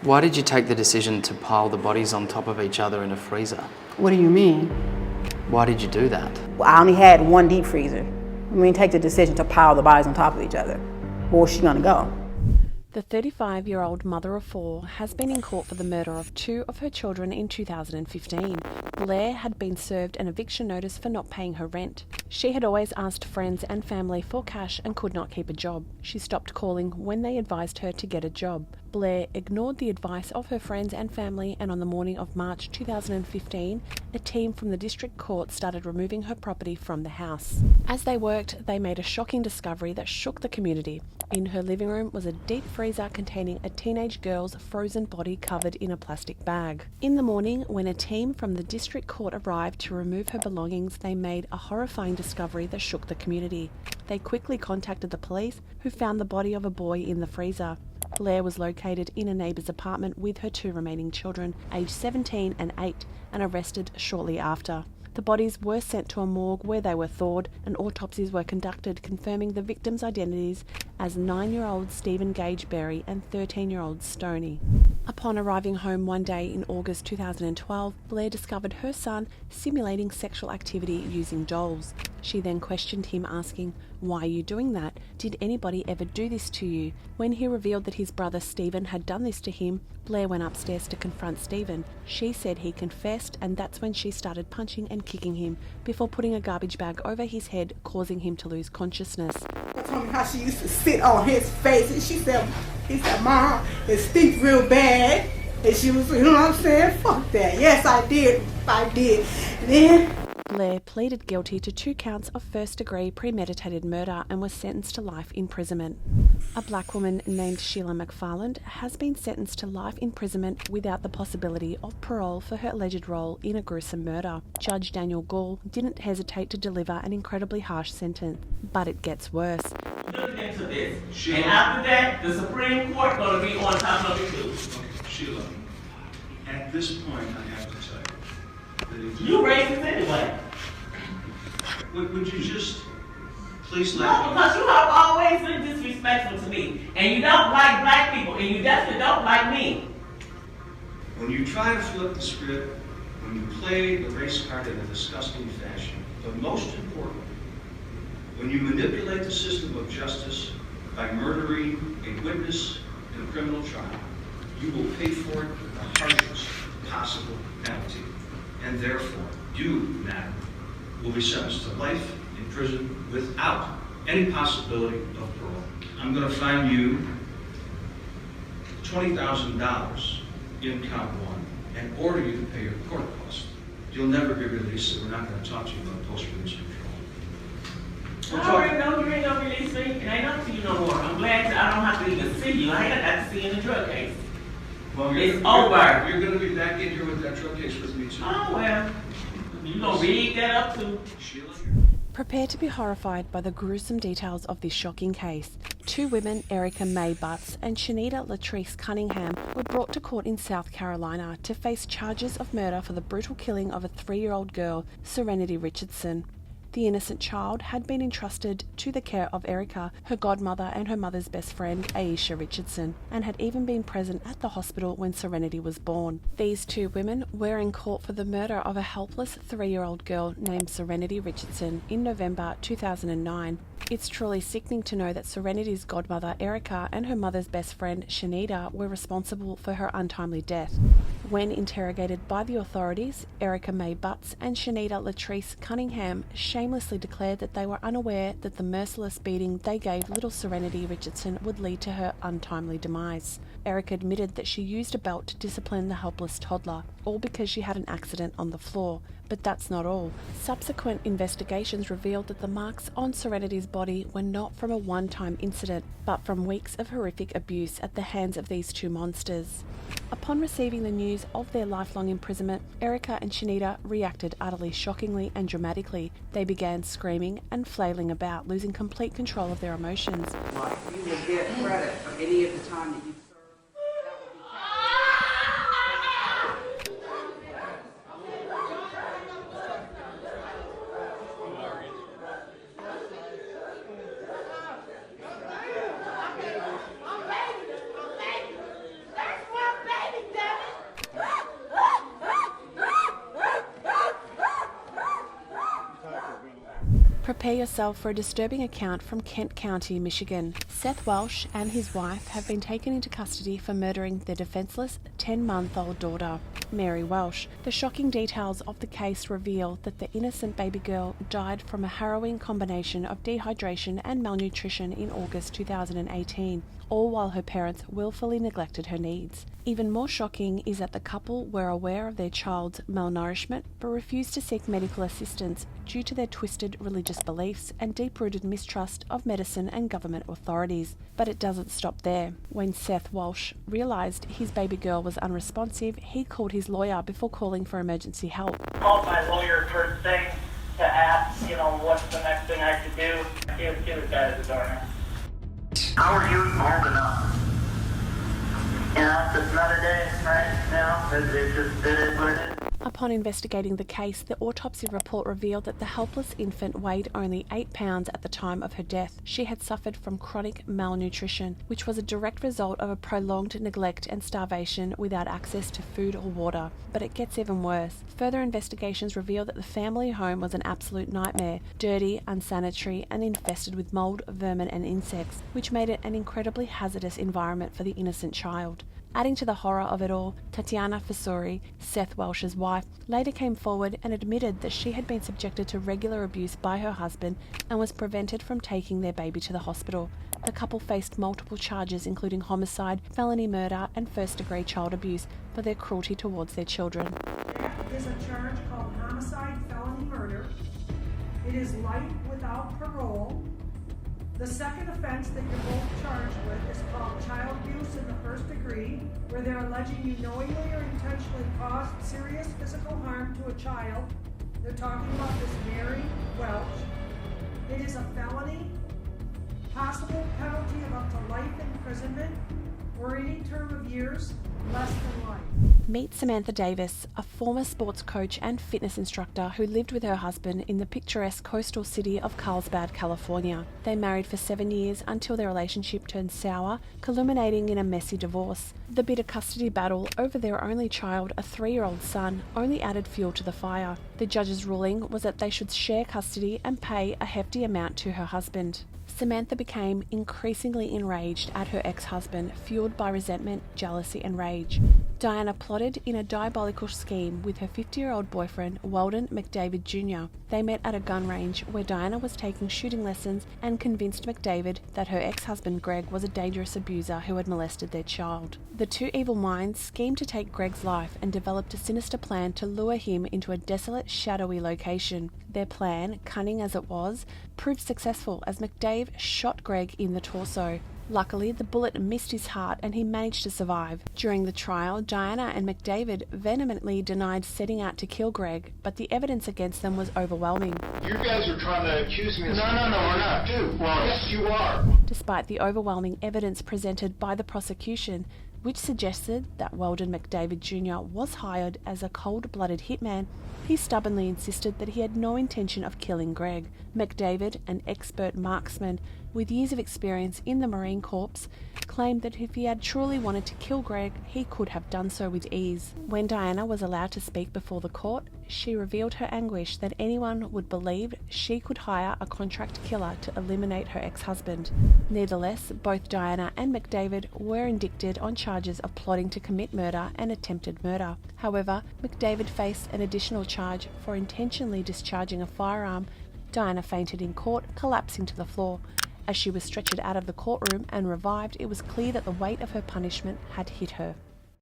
Why did you take the decision to pile the bodies on top of each other in a freezer? What do you mean? Why did you do that? Well, I only had one deep freezer. I mean, take the decision to pile the bodies on top of each other. Where was she gonna go? The 35-year-old mother of four has been in court for the murder of two of her children in 2015. Blair had been served an eviction notice for not paying her rent. She had always asked friends and family for cash and could not keep a job. She stopped calling when they advised her to get a job. Blair ignored the advice of her friends and family, and on the morning of March 2015, a team from the district court started removing her property from the house. As they worked, they made a shocking discovery that shook the community. In her living room was a deep freezer containing a teenage girl's frozen body covered in a plastic bag. In the morning, when a team from the district court arrived to remove her belongings, they made a horrifying discovery that shook the community. They quickly contacted the police, who found the body of a boy in the freezer. Blair was located in a neighbour's apartment with her two remaining children, aged 17 and 8, and arrested shortly after. The bodies were sent to a morgue where they were thawed, and autopsies were conducted confirming the victims' identities as 9-year-old Stephen Gage Berry and 13-year-old Stoney. Upon arriving home one day in August 2012, Blair discovered her son simulating sexual activity using dolls. She then questioned him, asking, "Why are you doing that? Did anybody ever do this to you?" When he revealed that his brother Stephen had done this to him, Blair went upstairs to confront Stephen. She said he confessed, and that's when she started punching and kicking him before putting a garbage bag over his head, causing him to lose consciousness. I told me how she used to sit on his face, and he said, "Mom, it stinks real bad." And she was, you know what I'm saying? Fuck that. Yes, I did. And then Blair pleaded guilty to 2 counts of first-degree premeditated murder and was sentenced to life imprisonment. A black woman named Sheila McFarland has been sentenced to life imprisonment without the possibility of parole for her alleged role in a gruesome murder. Judge Daniel Gall didn't hesitate to deliver an incredibly harsh sentence, but it gets worse. Look into this, and after that, the Supreme Court going to be on top of it too. Okay, Sheila, at this point, I have to tell you that if You racist anyway. would you just please let No, me? because you have always been disrespectful to me, and you don't like black people, and you definitely don't like me. When you try to flip the script, when you play the race card in a disgusting fashion, but most important, when you manipulate the system of justice by murdering a witness in a criminal trial, you will pay for it with the harshest possible penalty. And therefore, you, madam, will be sentenced to life in prison without any possibility of parole. I'm going to fine you $20,000 in count 1 and order you to pay your court costs. You'll never be released, so we're not going to talk to you about post-release control. I already know you ain't gonna release me, and I ain't gonna see you no more. I'm glad that I don't have to even see you. I ain't got to see you in the drug case. Well, It's over. You're going to be back in here with that drug case with me, too. Oh, well, you gonna read that up too. Sheila? Prepare to be horrified by the gruesome details of this shocking case. 2 women, Erica Mae Butts and Shanita Latrice Cunningham, were brought to court in South Carolina to face charges of murder for the brutal killing of a 3-year-old girl, Serenity Richardson. The innocent child had been entrusted to the care of Erica, her godmother and her mother's best friend, Aisha Richardson, and had even been present at the hospital when Serenity was born. These 2 women were in court for the murder of a helpless 3-year-old girl named Serenity Richardson in November 2009. It's truly sickening to know that Serenity's godmother, Erica, and her mother's best friend, Shanita, were responsible for her untimely death. When interrogated by the authorities, Erica Mae Butts and Shanita Latrice Cunningham shamelessly declared that they were unaware that the merciless beating they gave little Serenity Richardson would lead to her untimely demise. Erica admitted that she used a belt to discipline the helpless toddler, all because she had an accident on the floor. But that's not all. Subsequent investigations revealed that the marks on Serenity's body were not from a one-time incident, but from weeks of horrific abuse at the hands of these 2 monsters. Upon receiving the news of their lifelong imprisonment, Erica and Shanita reacted utterly shockingly and dramatically. They began screaming and flailing about, losing complete control of their emotions. You will get credit for any of the time that you served. That's my baby. Prepare yourself for a disturbing account from Kent County, Michigan. Seth Welsh and his wife have been taken into custody for murdering their defenseless 10-month-old daughter, Mary Welch. The shocking details of the case reveal that the innocent baby girl died from a harrowing combination of dehydration and malnutrition in August 2018, all while her parents willfully neglected her needs. Even more shocking is that the couple were aware of their child's malnourishment but refused to seek medical assistance due to their twisted religious beliefs and deep-rooted mistrust of medicine and government authorities. But it doesn't stop there. When Seth Welsh realised his baby girl was unresponsive, he called his lawyer before calling for emergency help. Called my lawyer first thing to ask, what's the next thing I could do. He was dead at the door now. How are you holding up? Yeah, it's another day, right? Now, it is what it is. Upon investigating the case, the autopsy report revealed that the helpless infant weighed only 8 pounds at the time of her death. She had suffered from chronic malnutrition, which was a direct result of a prolonged neglect and starvation without access to food or water. But it gets even worse. Further investigations reveal that the family home was an absolute nightmare, dirty, unsanitary, and infested with mold, vermin, and insects, which made it an incredibly hazardous environment for the innocent child. Adding to the horror of it all, Tatiana Fasuri, Seth Welsh's wife, later came forward and admitted that she had been subjected to regular abuse by her husband and was prevented from taking their baby to the hospital. The couple faced multiple charges including homicide, felony murder, and first-degree child abuse for their cruelty towards their children. There is a charge called homicide, felony murder. It is life without parole. The second offense that you're both charged with is called child abuse in the first degree, where they're alleging you knowingly or intentionally caused serious physical harm to a child. They're talking about this Mary Welch. It is a felony, possible penalty of up to life imprisonment or any term of years less than life. Meet Samantha Davis, a former sports coach and fitness instructor who lived with her husband in the picturesque coastal city of Carlsbad, California. They married for 7 years until their relationship turned sour, culminating in a messy divorce. The bitter custody battle over their only child, a 3-year-old son, only added fuel to the fire. The judge's ruling was that they should share custody and pay a hefty amount to her husband. Samantha became increasingly enraged at her ex-husband, fueled by resentment, jealousy, and rage. Diana plotted in a diabolical scheme with her 50-year-old boyfriend, Weldon McDavid Jr. They met at a gun range where Diana was taking shooting lessons and convinced McDavid that her ex-husband Greg was a dangerous abuser who had molested their child. The two evil minds schemed to take Greg's life and developed a sinister plan to lure him into a desolate, shadowy location. Their plan, cunning as it was, proved successful as McDavid shot Greg in the torso. Luckily, the bullet missed his heart and he managed to survive. During the trial, Diana and McDavid vehemently denied setting out to kill Greg, but the evidence against them was overwhelming. You guys are trying to accuse me of something. No, we're not. Dude, well, yes, you are. Despite the overwhelming evidence presented by the prosecution, which suggested that Weldon McDavid Jr. was hired as a cold-blooded hitman, he stubbornly insisted that he had no intention of killing Greg. McDavid, an expert marksman with years of experience in the Marine Corps, claimed that if he had truly wanted to kill Greg, he could have done so with ease. When Diana was allowed to speak before the court, she revealed her anguish that anyone would believe she could hire a contract killer to eliminate her ex-husband. Nevertheless, both Diana and McDavid were indicted on charges of plotting to commit murder and attempted murder. However, McDavid faced an additional charge for intentionally discharging a firearm. Diana fainted in court, collapsing to the floor. As she was stretchered out of the courtroom and revived, it was clear that the weight of her punishment had hit her.